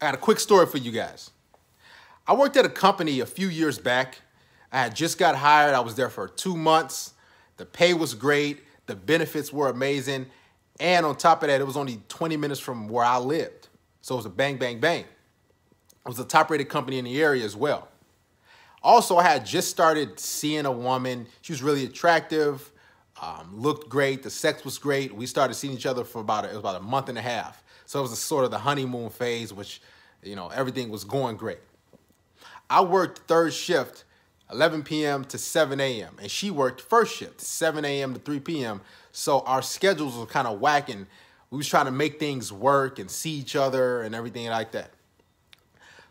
I got a quick story for you guys. I worked at a company a few years back. I had just got hired. I was there for 2 months. The pay was great. The benefits were amazing. And on top of that, it was only 20 minutes from where I lived. So it was a bang, bang, bang. It was a top-rated company in the area as well. Also, I had just started seeing a woman. She was really attractive, looked great. The sex was great. We started seeing each other for it was about a month and a half. So it was a sort of the honeymoon phase, which, everything was going great. I worked third shift, 11 p.m. to 7 a.m. And she worked first shift, 7 a.m. to 3 p.m. So our schedules were kind of whacking. We was trying to make things work and see each other and everything like that.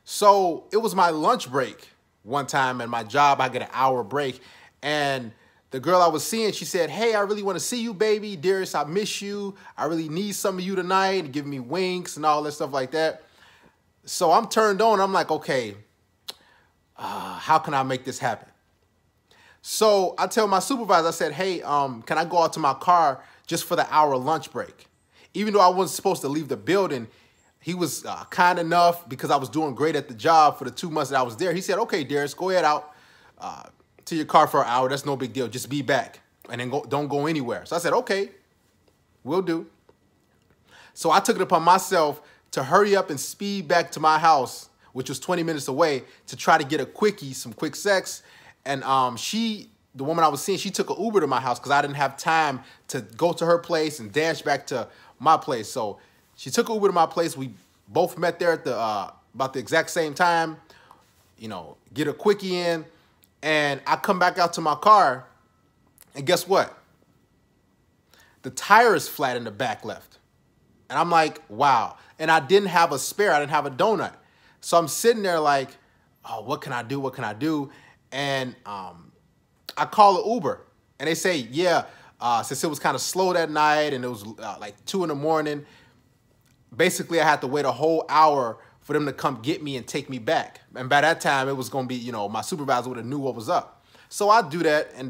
So it was my lunch break one time at my job. I get an hour break. And the girl I was seeing, she said, "Hey, I really want to see you, baby. Dearest, I miss you. I really need some of you tonight," and give me winks and all that stuff like that. So I'm turned on. I'm like, okay, how can I make this happen? So I tell my supervisor, I said, "Hey, can I go out to my car just for the hour lunch break?" Even though I wasn't supposed to leave the building, he was kind enough, because I was doing great at the job for the 2 months that I was there. He said, "Okay, Darius, go ahead out to your car for an hour. That's no big deal. Just be back and then don't go anywhere." So I said, "Okay, will do." So I took it upon myself to hurry up and speed back to my house, which was 20 minutes away, to try to get a quickie, some quick sex. And the woman I was seeing, she took an Uber to my house because I didn't have time to go to her place and dash back to my place. So she took an Uber to my place. We both met there at about the exact same time, get a quickie in. And I come back out to my car, and guess what? The tire is flat in the back left. And I'm like, wow. And I didn't have a spare. I didn't have a donut. So I'm sitting there like, oh, what can I do? What can I do? And I call an Uber. And they say, yeah, since it was kind of slow that night and it was like 2 in the morning, basically I had to wait a whole hour for them to come get me and take me back. And by that time, it was going to be, my supervisor would have knew what was up. So I do that and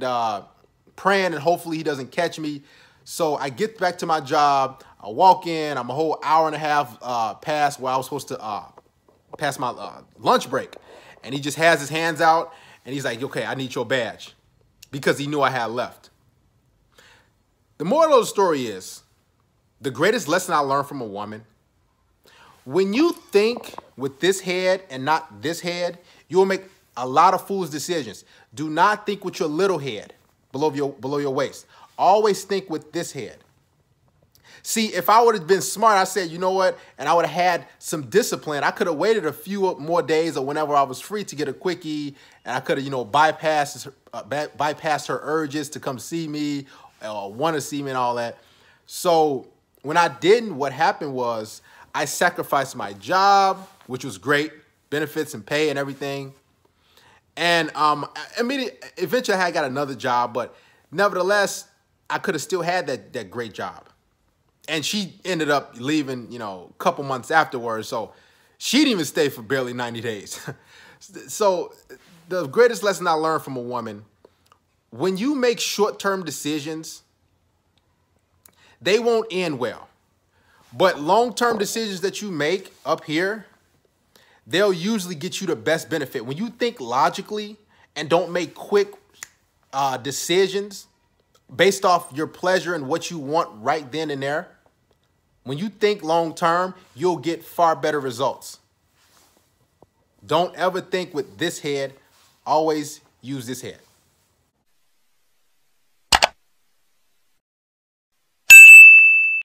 praying, and hopefully he doesn't catch me. So I get back to my job. I walk in. I'm a whole hour and a half past where I was supposed to pass my lunch break. And he just has his hands out, and he's like, "Okay, I need your badge," because he knew I had left. The moral of the story is, the greatest lesson I learned from a woman: when you think with this head and not this head, you will make a lot of foolish decisions. Do not think with your little head below your waist. Always think with this head. See, if I would have been smart, I said, you know what, and I would have had some discipline, I could have waited a few more days or whenever I was free to get a quickie, and I could have, bypassed her urges to come see me or want to see me and all that. So when I didn't, what happened was I sacrificed my job, which was great, benefits and pay and everything. And eventually I got another job, but nevertheless, I could have still had that great job. And she ended up leaving, a couple months afterwards. So she didn't even stay for barely 90 days. So the greatest lesson I learned from a woman: when you make short-term decisions, they won't end well. But long-term decisions that you make up here, they'll usually get you the best benefit. When you think logically and don't make quick decisions based off your pleasure and what you want right then and there, when you think long-term, you'll get far better results. Don't ever think with this head. Always use this head.